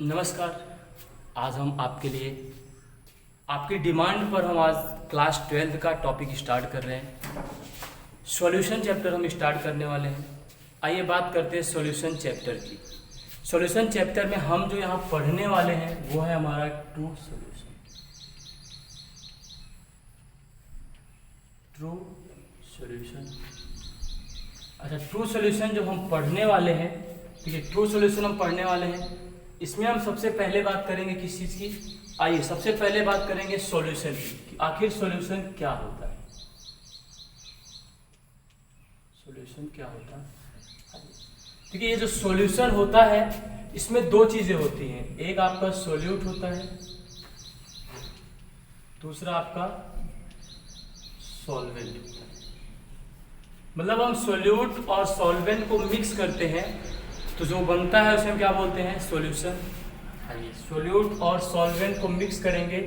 नमस्कार। आज हम आपके लिए आपकी डिमांड पर हम आज क्लास 12 का टॉपिक स्टार्ट कर रहे हैं। सॉल्यूशन चैप्टर हम स्टार्ट करने वाले हैं। आइए बात करते हैं सॉल्यूशन चैप्टर की। सॉल्यूशन चैप्टर में हम जो यहाँ पढ़ने वाले हैं वो है हमारा ट्रू सॉल्यूशन। True solution. अच्छा, ट्रू सॉल्यूशन जो हम पढ़ने वाले हैं, ठीक है, ट्रू सॉल्यूशन हम पढ़ने वाले हैं। इसमें हम सबसे पहले बात करेंगे किस चीज़ की। आइए सबसे पहले बात करेंगे सॉल्यूशन की कि आखिर सॉल्यूशन क्या होता है। सॉल्यूशन क्या होता है? ठीक है, ये जो सॉल्यूशन होता है इसमें दो चीजें होती हैं। एक आपका सॉल्यूट होता है, दूसरा आपका सॉल्वेंट होता है। मतलब हम सॉल्यूट और सॉल्वेंट को मिक्स करते हैं तो जो बनता है उसे हम क्या बोलते हैं? सॉल्यूशन। आइए, सॉल्यूट और सॉल्वेंट को मिक्स करेंगे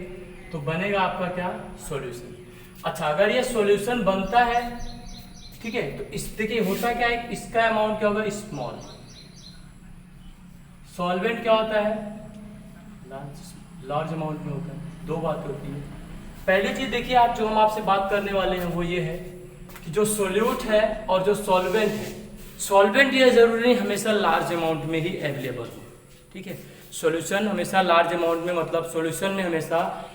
तो बनेगा आपका क्या? सॉल्यूशन। अच्छा, अगर ये सॉल्यूशन बनता है, ठीक है, तो इस देखिए होता क्या है, इसका अमाउंट क्या होगा? स्मॉल। सॉल्वेंट क्या होता है? लार्ज अमाउंट में होता है। दो बात होती है। पहली चीज देखिए, आप जो हम आपसे बात करने वाले हैं वो ये है कि जो सॉल्यूट है और जो सॉल्वेंट है, सॉल्वेंट ये जरूरी नहीं हमेशा लार्ज अमाउंट में ही अवेलेबल हो। ठीक है, सॉल्यूशन हमेशा लार्ज अमाउंट में, मतलब सॉल्यूशन में हमेशा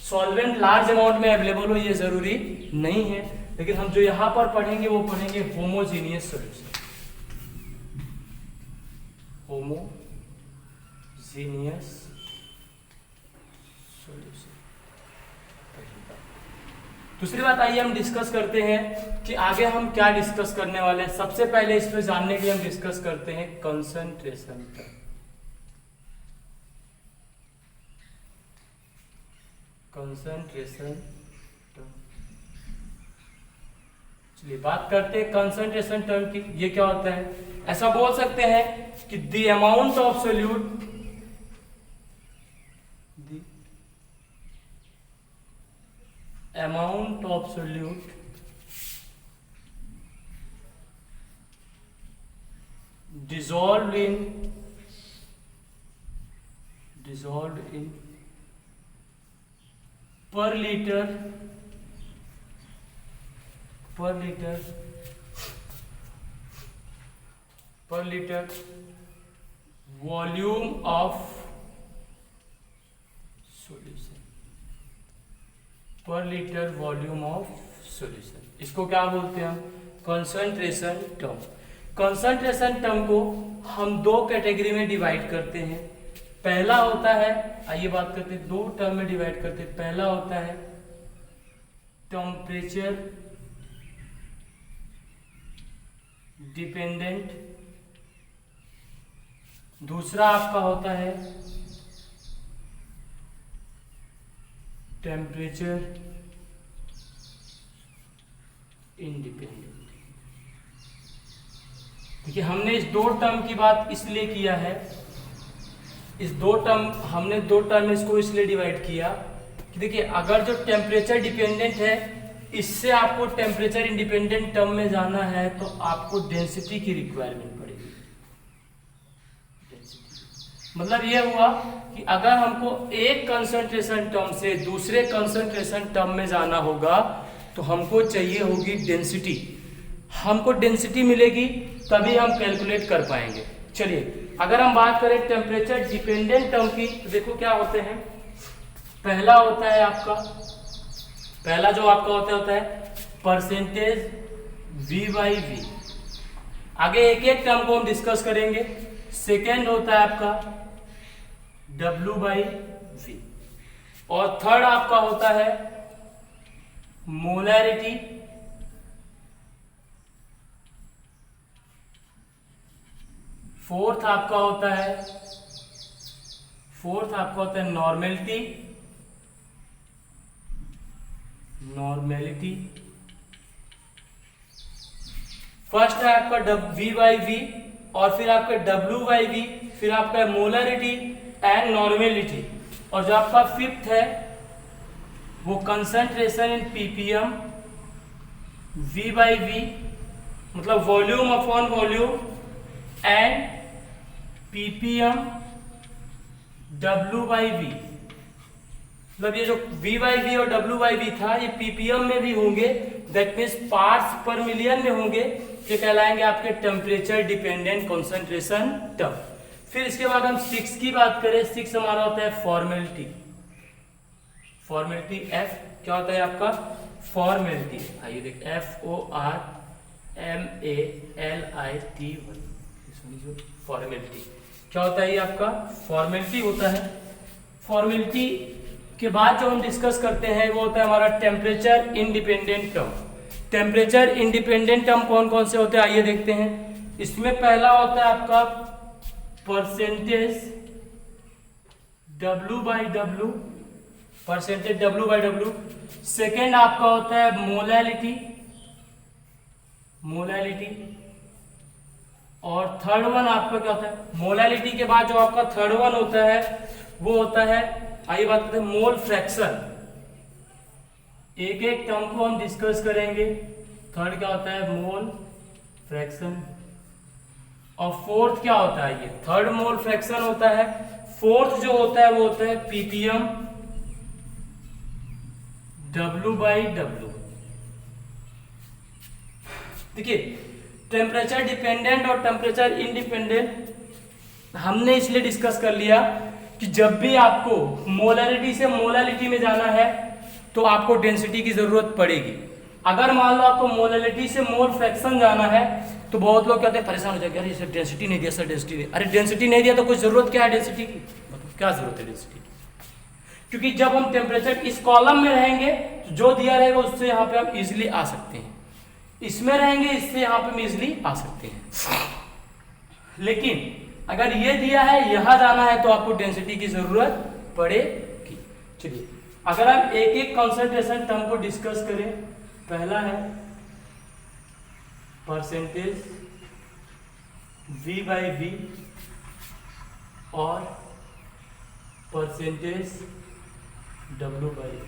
सॉल्वेंट लार्ज अमाउंट में अवेलेबल हो, ये जरूरी नहीं है। लेकिन हम जो यहाँ पर पढ़ेंगे वो पढ़ेंगे होमोजीनियस सॉल्यूशन। Homogeneous solution. दूसरी बात, आइए हम डिस्कस करते हैं कि आगे हम क्या डिस्कस करने वाले हैं। सबसे पहले इसमें जानने के लिए हम डिस्कस करते हैं कंसंट्रेशन टर्म। कंसंट्रेशन टर्म, चलिए बात करते हैं कंसंट्रेशन टर्म की। ये क्या होता है? ऐसा बोल सकते हैं कि the amount of solute, amount of solute dissolved in per liter volume of solution, पर लीटर वॉल्यूम ऑफ सॉल्यूशन। इसको क्या बोलते हैं हम? Concentration term. कंसंट्रेशन टर्म को हम दो कैटेगरी में डिवाइड करते हैं। पहला होता है, आइए बात करते हैं, दो टर्म में डिवाइड करते हैं। पहला होता है टेम्परेचर डिपेंडेंट, दूसरा आपका होता है टेम्परेचर इंडिपेंडेंट। देखिए, हमने इस दो टर्म की बात इसलिए किया है, हमने दो टर्म इसको इसलिए डिवाइड किया कि देखिए, अगर जो टेम्परेचर डिपेंडेंट है इससे आपको टेम्परेचर इंडिपेंडेंट टर्म में जाना है तो आपको डेंसिटी की रिक्वायरमेंट पड़ेगी। मतलब ये हुआ कि अगर हमको एक कंसंट्रेशन टर्म से दूसरे कंसंट्रेशन टर्म में जाना होगा तो हमको चाहिए होगी डेंसिटी। हमको डेंसिटी मिलेगी तभी हम कैलकुलेट कर पाएंगे। चलिए, अगर हम बात करें टेम्परेचर डिपेंडेंट टर्म की तो देखो क्या होते हैं। पहला होता है आपका, पहला जो आपका होता है परसेंटेज V/V। आगे एक एक टर्म को हम डिस्कस करेंगे। सेकेंड होता है आपका W/V और थर्ड आपका होता है मोलैरिटी, फोर्थ आपका होता है नॉर्मेलिटी। फर्स्ट है आपका V/V और फिर आपका W/V, फिर आपका मोलैरिटी एंड नॉर्मेलिटी, और जो आपका फिफ्थ है वो कंसंट्रेशन इन ppm V/V, मतलब volume upon volume and ppm W/V, मतलब ये जो V/V और W/V था ये ppm में भी होंगे, दैट मीन्स पार्ट्स पर मिलियन में होंगे, जो कहलाएंगे आपके टेम्परेचर डिपेंडेंट कॉन्सेंट्रेशन टर्म। फिर इसके बाद हम 6 की बात करें, 6 हमारा होता है फॉर्मेलिटी। फॉर्मेलिटी F क्या होता है आपका? फॉर्मेलिटी, आइए देख, FORMALIT, फॉर्मेलिटी क्या होता है? ये आपका फॉर्मेलिटी होता है। फॉर्मेलिटी के बाद जो हम डिस्कस करते हैं वो होता है हमारा temperature independent term. Temperature independent term कौन कौन से होते हैं आइए देखते हैं। इसमें पहला होता है आपका percentage W/W, percentage W/W। Second आपका होता है मोलैलिटी, मोलैलिटी। और थर्ड वन आपका क्या होता है? मोलैलिटी के बाद जो आपका थर्ड वन होता है वो होता है, आइए बात करते हैं, मोल फ्रैक्शन। एक एक टर्म को हम डिस्कस करेंगे। थर्ड क्या होता है? Mole fraction. और फोर्थ क्या होता है? ये थर्ड मोल फ्रैक्शन होता है। फोर्थ जो होता है वो होता है ppm W/W। देखिए, टेम्परेचर डिपेंडेंट और टेम्परेचर इंडिपेंडेंट हमने इसलिए डिस्कस कर लिया कि जब भी आपको मोलैलिटी से मोलैलिटी में जाना है तो आपको डेंसिटी की जरूरत पड़ेगी। अगर मान लो आपको मोलैलिटी से मोल फ्रैक्शन जाना है तो बहुत लोग कहते हैं, परेशान हो जाएंगे, अरे सर डेंसिटी नहीं दिया, सर डेंसिटी नहीं। अरे डेंसिटी नहीं दिया तो कोई जरूरत क्या है डेंसिटी की? मतलब क्या जरूरत है डेंसिटी की? क्योंकि जब हम टेम्परेचर इस कॉलम में रहेंगे तो जो दिया रहेगा उससे यहाँ पे हम इजिली आ सकते हैं, इसमें रहेंगे इससे यहाँ पे हम इजिली आ सकते हैं। लेकिन अगर ये दिया है यहां जाना है तो आपको डेंसिटी की जरूरत पड़ेगी। चलिए, अगर हम एक एक कंसंट्रेशन टर्म को डिस्कस करें, पहला है परसेंटेज V/V और परसेंटेज W/V।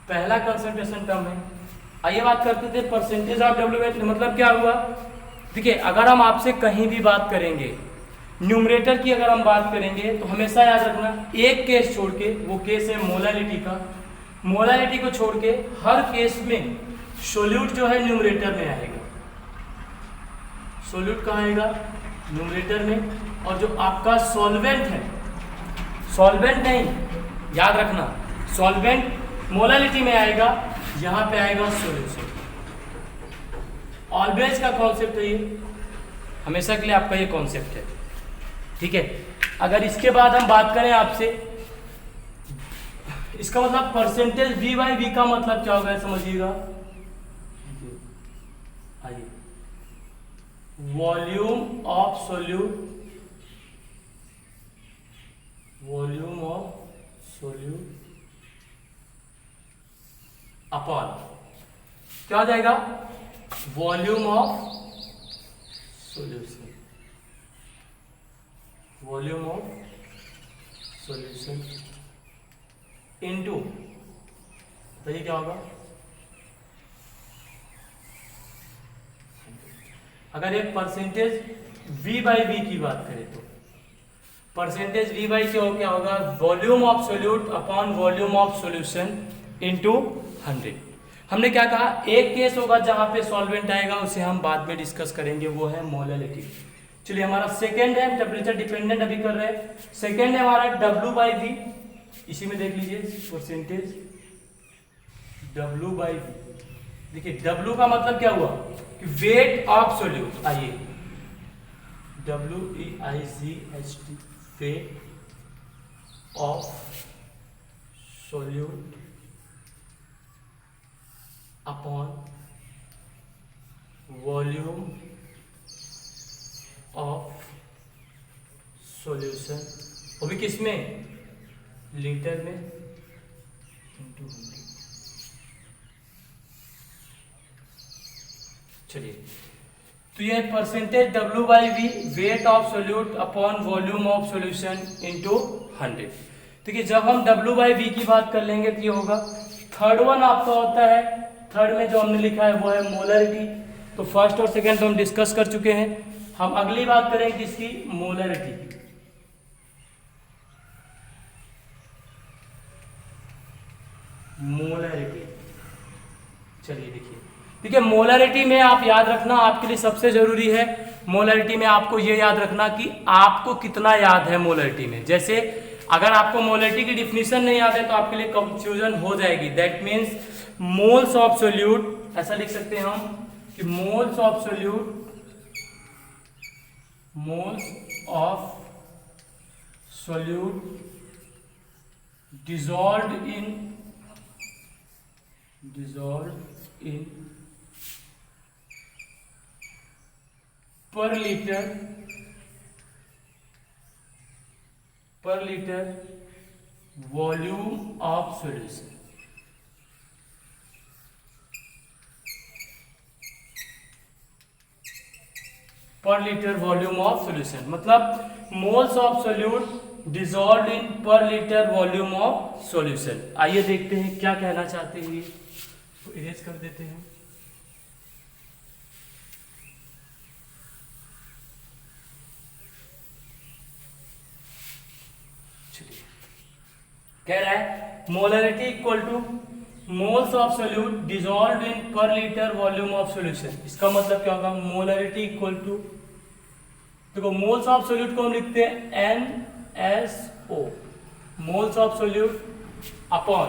पहला कंसंट्रेशन टर्म है। आइए बात करते थे परसेंटेज ऑफ W/V, मतलब क्या हुआ? देखिए, अगर हम आपसे कहीं भी बात करेंगे, न्यूमरेटर की अगर हम बात करेंगे तो हमेशा याद रखना एक केस छोड़ के, वो केस है मोलैलिटी का। मोलैलिटी को छोड़ के हर केस में सोल्यूट जो है न्यूमरेटर में आएगा। सोल्यूट कहाँ आएगा? न्यूमरेटर में। और जो आपका सॉल्वेंट है, सॉल्वेंट नहीं, याद रखना, सॉल्वेंट मोलैलिटी में आएगा, यहां पे आएगा सॉल्यूशन। ऑलवेज का कॉन्सेप्ट है ये, हमेशा के लिए आपका ये कॉन्सेप्ट है, ठीक है। अगर इसके बाद हम बात करें आपसे, इसका मतलब परसेंटेज V/V का मतलब क्या होगा समझिएगा। आइए, volume of solute, volume of solute upon क्या हो जाएगा? Volume of solution, volume of solution into, बताइए क्या होगा? अगर एक परसेंटेज V/V की बात करें तो परसेंटेज V/V क्या होगा? Volume of solute upon volume of solution into 100। हमने क्या कहा? एक केस होगा जहां पे सॉल्वेंट आएगा, उसे हम बाद में डिस्कस करेंगे, वो है मोलैलिटी। चलिए, हमारा सेकेंड है टेम्परेचर डिपेंडेंट, अभी कर रहे हैं। सेकेंड है हमारा W/V, इसी में देख लीजिए परसेंटेज W/V। देखिए, W का मतलब क्या हुआ कि वेट ऑफ सोल्यूट। आइए, WEIGHT, weight of solute upon volume of solution, वो भी किस में? लीटर में इंटू 100। चलिए, तो ये percentage W/V, weight of solute upon volume of solution into 100। देखिए, जब हम W/V की बात कर लेंगे तो ये होगा। थर्ड वन आपका होता है, थर्ड में जो हमने लिखा है वो है मोलैरिटी। तो फर्स्ट और सेकेंड तो हम डिस्कस कर चुके हैं। हम अगली बात करें किसकी? मोलैरिटी की। मोलरिटी। चलिए देखिए, ठीक है, मोलरिटी में आप याद रखना, आपके लिए सबसे जरूरी है मोलरिटी में आपको ये याद रखना कि आपको कितना याद है मोलरिटी में। जैसे अगर आपको मोलरिटी की डिफिनीशन नहीं याद है तो आपके लिए कंफ्यूजन हो जाएगी। That means moles of solute, ऐसा लिख सकते हैं हम कि moles of solute, moles of solute dissolved in per liter volume of solution। पर लीटर वॉल्यूम ऑफ सॉल्यूशन मतलब moles of solute dissolved in per litre volume of solution. आइए देखते हैं क्या कहना चाहते हैं, तो इरेज कर देते हैं। चलिए, कह रहा है molarity equal to moles of solute dissolved in per litre volume of solution. इसका मतलब क्या होगा, मोलरिटी इक्वल टू, देखो मोल्स ऑफ सोल्यूट को हम लिखते हैं NaSO, moles of solute upon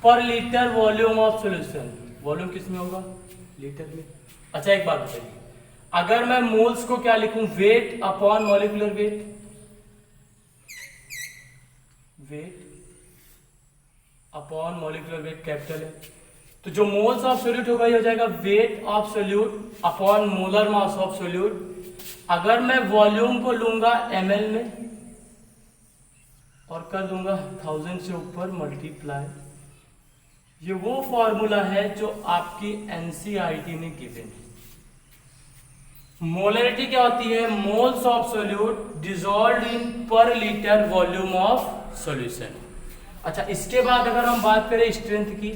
per litre volume of solution. Volume किस में होगा, लीटर में। अच्छा एक बात बताइए, अगर मैं मोल्स को क्या लिखूं, weight upon molecular weight, weight upon molecular weight capital है, तो जो मोल्स ऑफ सोल्यूट होगा ये हो जाएगा weight of solute upon molar mass of solute. अगर मैं वॉल्यूम को लूंगा ml में और कर दूंगा 1000 से ऊपर मल्टीप्लाई, ये वो फॉर्मूला है जो आपकी NCERT में गिवन है। मोलरिटी क्या होती है, moles of solute dissolved in per litre volume of solution. अच्छा इसके बाद अगर हम बात करें स्ट्रेंथ की,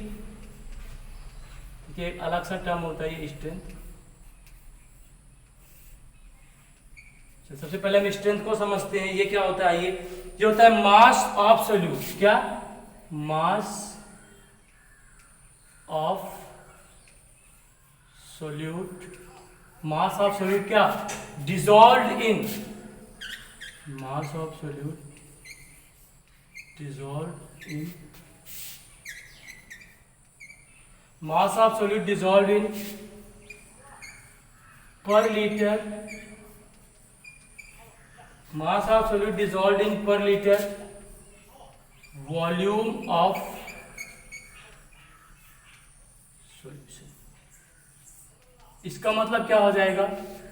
एक अलग सा टर्म होता है ये स्ट्रेंथ। सबसे पहले हम स्ट्रेंथ को समझते हैं, ये क्या होता है, ये होता है मास ऑफ सोल्यूट, क्या, mass of solute, mass of solute क्या, dissolved in, mass of solute dissolved in, mass of solute dissolved in per litre, mass of solute dissolved in per litre volume of solution. इसका मतलब क्या हो जाएगा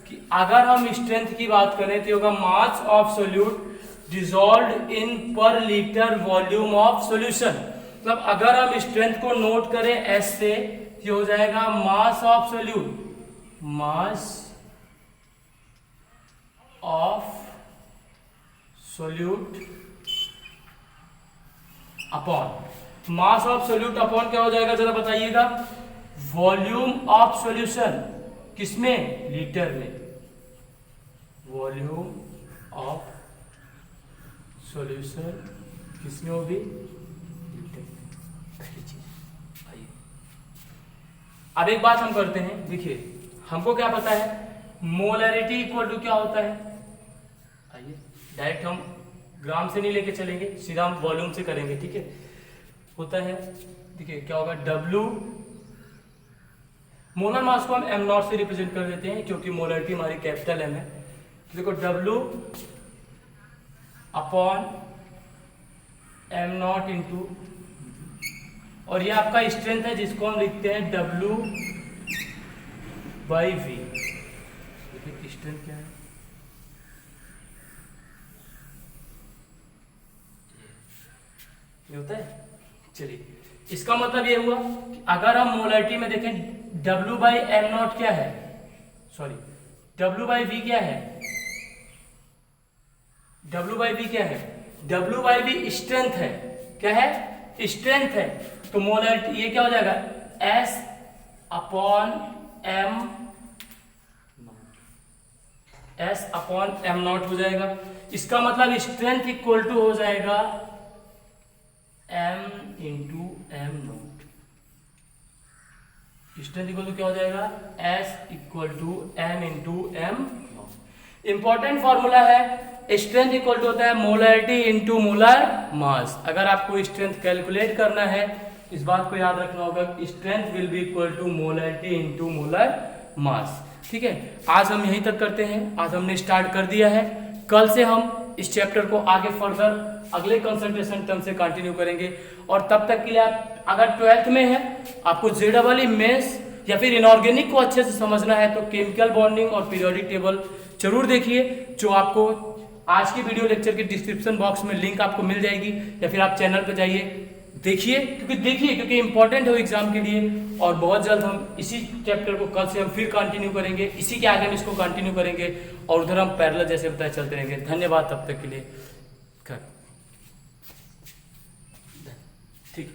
कि अगर हम स्ट्रेंथ की बात करें तो होगा मास of solute dissolved in per litre volume of solution. मतलब अगर हम स्ट्रेंथ को नोट करें एस से, ये हो जाएगा मास of solute, mass of solute upon, mass of solute upon क्या हो जाएगा जरा बताइएगा, वॉल्यूम ऑफ सॉल्यूशन, किसमें, लीटर में, वॉल्यूम ऑफ सॉल्यूशन किसमें होगी, लीटर में। पहली चीज आइए अब एक बात हम करते हैं, देखिए हमको क्या पता है मोलरिटी इक्वल टू क्या होता है, आइए डायरेक्ट हम ग्राम से नहीं लेके चलेंगे, सीधा हम वॉल्यूम से करेंगे, ठीक है। होता है, देखिए क्या होगा, W, मोलर मास को हम m0 से रिप्रेजेंट कर देते हैं क्योंकि मोलरिटी हमारी कैपिटल M है। तो देखो W अपॉन m0 इंटू, और ये आपका स्ट्रेंथ है जिसको हम लिखते हैं W बाई V। देखिए स्ट्रेंथ क्या है, ये होता है। चलिए इसका मतलब ये हुआ कि अगर हम मोलरिटी में देखें W बाई m0 क्या है, सॉरी W बाई V क्या है, W बाई V क्या है, W बाई V स्ट्रेंथ है, क्या है, स्ट्रेंथ है। तो मोलरिटी ये क्या हो जाएगा, S upon m, S upon m0 हो जाएगा। इसका मतलब स्ट्रेंथ इक्वल टू हो जाएगा m into M naught. Strength equal to क्या हो जाएगा, S equal to m into M naught. Important formula है, स्ट्रेंथ इक्वल टू होता है मोलरिटी इंटू मोलर मास। अगर आपको स्ट्रेंथ कैलकुलेट करना है, इस बात को याद रखना होगा, strength will be equal to molarity into molar mass. ठीक है, आज हम यहीं तक करते हैं। आज हमने स्टार्ट कर दिया है, कल से हम इस चैप्टर को आगे फर्दर अगले कंसंट्रेशन टर्म से कंटिन्यू करेंगे। और तब तक के लिए आप अगर 12th में है, आपको जेडबल मेंस या फिर इनऑर्गेनिक को अच्छे से समझना है तो केमिकल बॉन्डिंग और पीरियोडिक टेबल जरूर देखिए, जो आपको आज की वीडियो लेक्चर के डिस्क्रिप्शन बॉक्स में लिंक आपको मिल जाएगी, या फिर आप चैनल पर जाइए देखिए, क्योंकि इंपॉर्टेंट है वो एग्जाम के लिए। और बहुत जल्द हम इसी चैप्टर को कल से हम फिर कंटिन्यू करेंगे, इसी के आगे हम इसको कंटिन्यू करेंगे और उधर हम पैरेलल जैसे बताए चलते रहेंगे। धन्यवाद तब तक के लिए। ठीक।